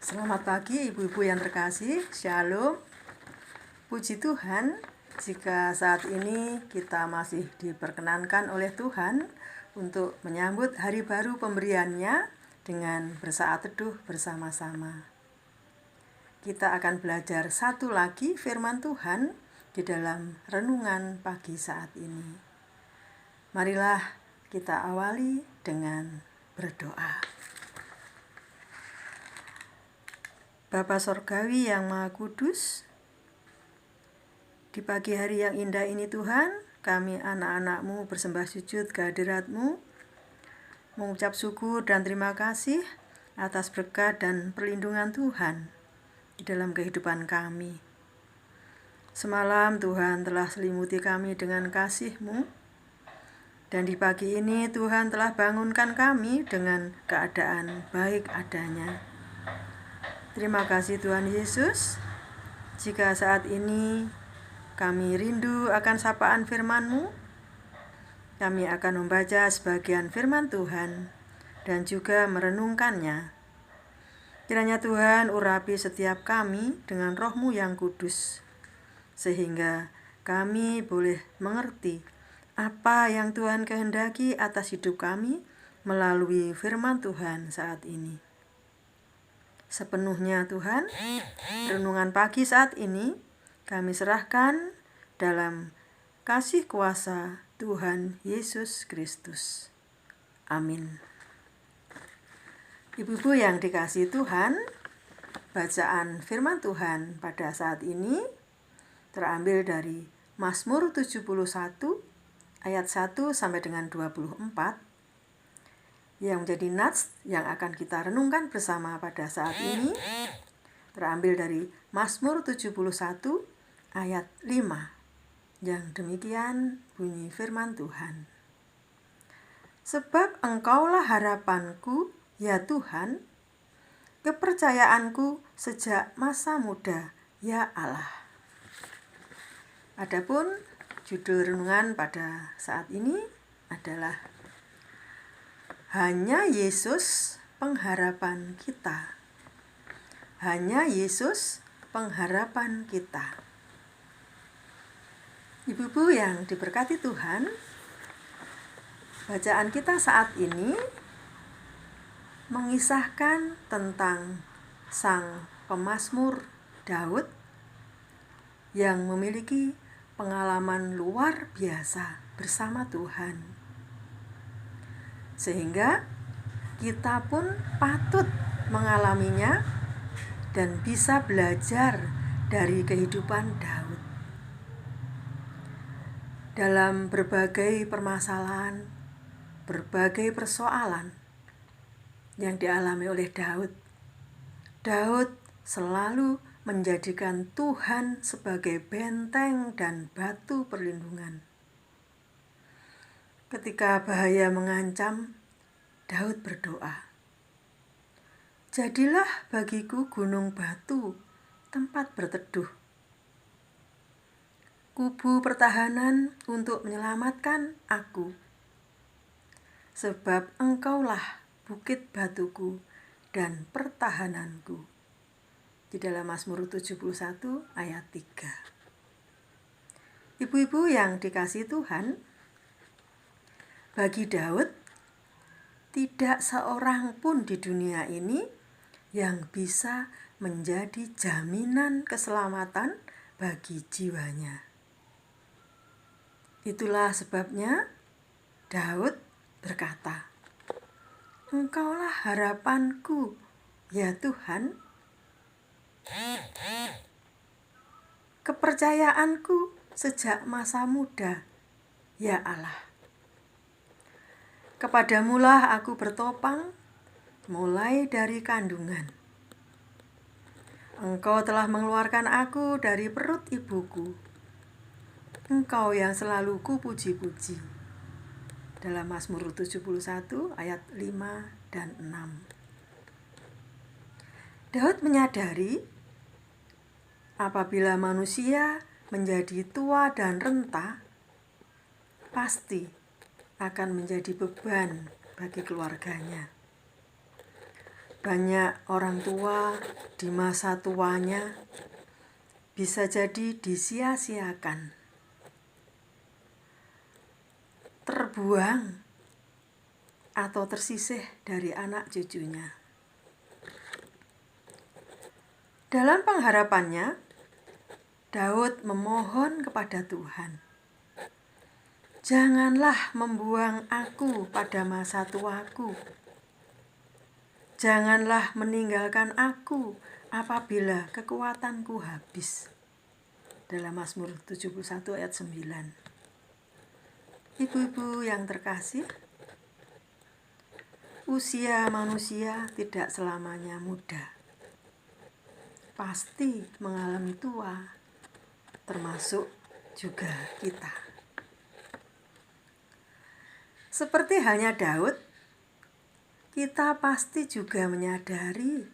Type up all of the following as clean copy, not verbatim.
Selamat pagi ibu-ibu yang terkasih, Shalom. Puji Tuhan, jika saat ini kita masih diperkenankan oleh Tuhan untuk menyambut hari baru pemberiannya dengan bersaat teduh bersama-sama. Kita akan belajar satu lagi firman Tuhan di dalam renungan pagi saat ini. Marilah kita awali dengan berdoa. Bapa Sorgawi yang Maha Kudus, di pagi hari yang indah ini Tuhan, kami anak-anak-Mu bersembah sujud ke hadirat-Mu, mengucap syukur dan terima kasih atas berkat dan perlindungan Tuhan di dalam kehidupan kami. Semalam Tuhan telah selimuti kami dengan kasih-Mu, dan di pagi ini Tuhan telah bangunkan kami dengan keadaan baik adanya. Terima kasih Tuhan Yesus, jika saat ini kami rindu akan sapaan firman-Mu, kami akan membaca sebagian firman Tuhan dan juga merenungkannya. Kiranya Tuhan urapi setiap kami dengan Roh-Mu yang kudus, sehingga kami boleh mengerti apa yang Tuhan kehendaki atas hidup kami melalui firman Tuhan saat ini. Sepenuhnya Tuhan, renungan pagi saat ini kami serahkan dalam kasih kuasa Tuhan Yesus Kristus. Amin. Ibu-ibu yang dikasihi Tuhan, bacaan firman Tuhan pada saat ini terambil dari Mazmur 71 ayat 1 sampai dengan 24 yang menjadi nats yang akan kita renungkan bersama pada saat ini terambil dari Mazmur 71 ayat 5 yang demikian bunyi firman Tuhan. Sebab Engkaulah harapanku, ya Tuhan, kepercayaanku sejak masa muda, ya Allah. Adapun judul renungan pada saat ini adalah Hanya Yesus pengharapan kita. Hanya Yesus pengharapan kita. Ibu-ibu yang diberkati Tuhan, bacaan kita saat ini mengisahkan tentang sang pemazmur Daud yang memiliki pengalaman luar biasa bersama Tuhan. Sehingga kita pun patut mengalaminya dan bisa belajar dari kehidupan Daud. Dalam berbagai permasalahan, berbagai persoalan yang dialami oleh Daud, Daud selalu menjadikan Tuhan sebagai benteng dan batu perlindungan. Ketika bahaya mengancam, Daud berdoa, "Jadilah bagiku gunung batu, tempat berteduh, kubu pertahanan untuk menyelamatkan aku. Sebab Engkaulah bukit batuku dan pertahananku." Di dalam Mazmur 71 ayat 3. Ibu-ibu yang dikasihi Tuhan, bagi Daud, tidak seorang pun di dunia ini yang bisa menjadi jaminan keselamatan bagi jiwanya. Itulah sebabnya Daud berkata, "Engkaulah harapanku, ya Tuhan, kepercayaanku sejak masa muda, ya Allah. Kepadamulah aku bertopang, mulai dari kandungan. Engkau telah mengeluarkan aku dari perut ibuku. Engkau yang selalu kupuji-puji." Dalam Mazmur 71 ayat 5 dan 6. Daud menyadari apabila manusia menjadi tua dan renta, pasti akan menjadi beban bagi keluarganya. banyak orang tua di masa tuanya bisa jadi disia-siakan, terbuang atau tersisih dari anak cucunya. Dalam pengharapannya, Daud memohon kepada Tuhan, "Janganlah membuang aku pada masa tuaku. Janganlah meninggalkan aku apabila kekuatanku habis." Dalam Mazmur 71 ayat 9. Ibu-ibu yang terkasih, usia manusia tidak selamanya muda. Pasti mengalami tua, termasuk juga kita. Seperti halnya Daud, kita pasti juga menyadari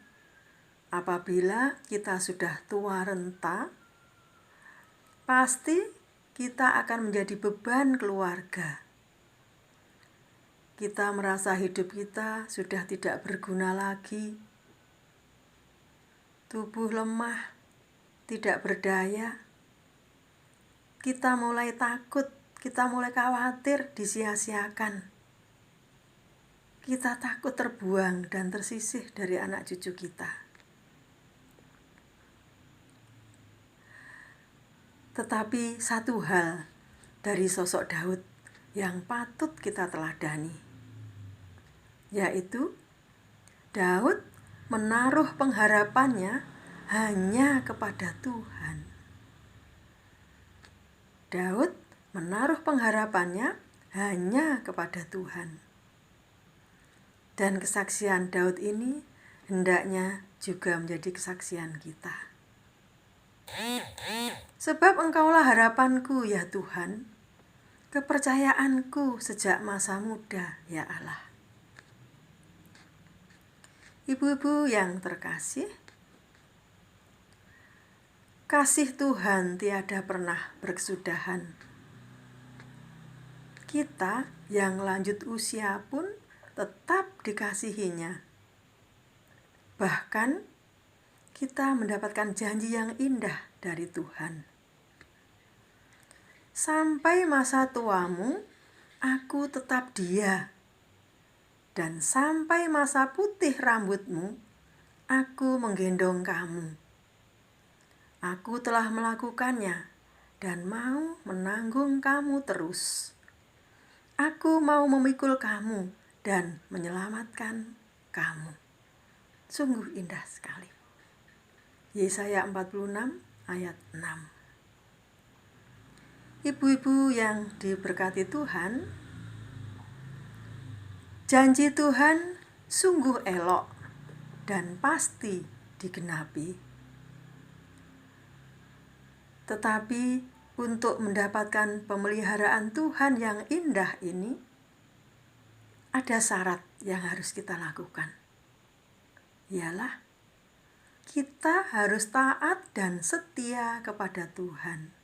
apabila kita sudah tua renta, pasti kita akan menjadi beban keluarga. Kita merasa hidup kita sudah tidak berguna lagi, tubuh lemah, tidak berdaya. Kita mulai takut, kita mulai khawatir disia-siakan. Kita takut terbuang dan tersisih dari anak cucu kita. Tetapi satu hal dari sosok Daud yang patut kita teladani, yaitu Daud menaruh pengharapannya hanya kepada Tuhan. Daud menaruh pengharapannya hanya kepada Tuhan. Dan kesaksian Daud ini hendaknya juga menjadi kesaksian kita. Sebab Engkaulah harapanku ya Tuhan, kepercayaanku sejak masa muda ya Allah. Ibu-ibu yang terkasih, kasih Tuhan tiada pernah berkesudahan. Kita yang lanjut usia pun tetap dikasihinya. Bahkan kita mendapatkan janji yang indah dari Tuhan. Sampai masa tuamu, aku tetap Dia. Dan sampai masa putih rambutmu, aku menggendong kamu. Aku telah melakukannya dan mau menanggung kamu terus. Aku mau memikul kamu dan menyelamatkan kamu. Sungguh indah sekali. Yesaya 46 ayat 6. Ibu-ibu yang diberkati Tuhan, janji Tuhan sungguh elok dan pasti digenapi. Tetapi untuk mendapatkan pemeliharaan Tuhan yang indah ini, ada syarat yang harus kita lakukan. Ialah kita harus taat dan setia kepada Tuhan.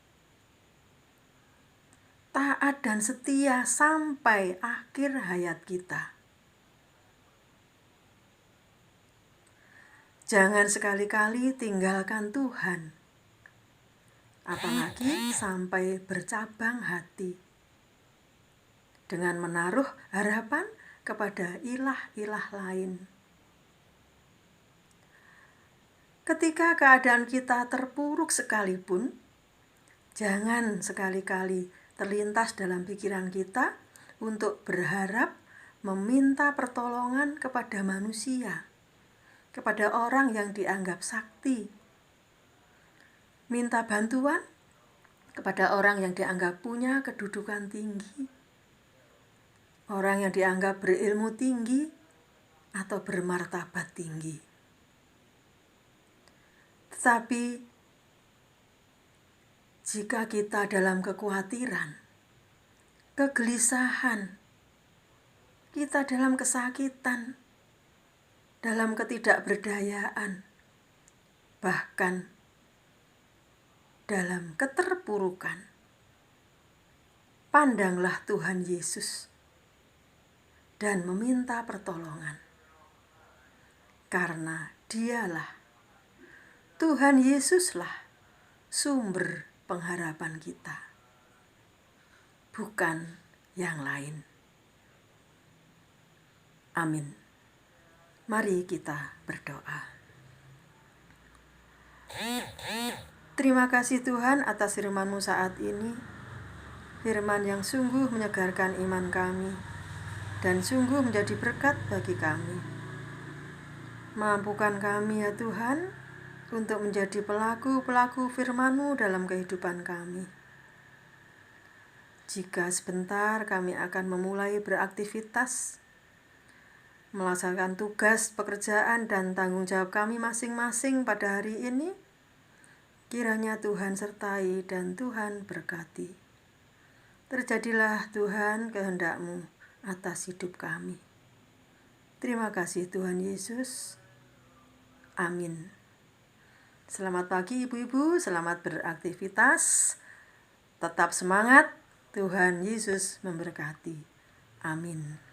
Taat dan setia sampai akhir hayat kita. Jangan sekali-kali tinggalkan Tuhan, apalagi sampai bercabang hati dengan menaruh harapan kepada ilah-ilah lain. Ketika keadaan kita terpuruk sekalipun, jangan sekali-kali terlintas dalam pikiran kita untuk berharap meminta pertolongan kepada manusia, kepada orang yang dianggap sakti. Minta bantuan kepada orang yang dianggap punya kedudukan tinggi, orang yang dianggap berilmu tinggi atau bermartabat tinggi. Tetapi jika kita dalam kekhawatiran, kegelisahan, kita dalam kesakitan, dalam ketidakberdayaan, bahkan dalam keterpurukan, pandanglah Tuhan Yesus dan meminta pertolongan. karena Dialah, Tuhan Yesuslah, sumber pengharapan kita, bukan yang lain. Amin. Mari kita berdoa. Terima kasih Tuhan atas firman-Mu saat ini, firman yang sungguh menyegarkan iman kami dan sungguh menjadi berkat bagi kami. Mampukan kami ya Tuhan untuk menjadi pelaku-pelaku firman-Mu dalam kehidupan kami. Jika sebentar kami akan memulai beraktivitas, melaksanakan tugas, pekerjaan, dan tanggung jawab kami masing-masing pada hari ini, kiranya Tuhan sertai dan Tuhan berkati. Terjadilah Tuhan kehendak-Mu atas hidup kami. Terima kasih Tuhan Yesus. Amin. Selamat pagi ibu-ibu, selamat beraktivitas. Tetap semangat, Tuhan Yesus memberkati. Amin.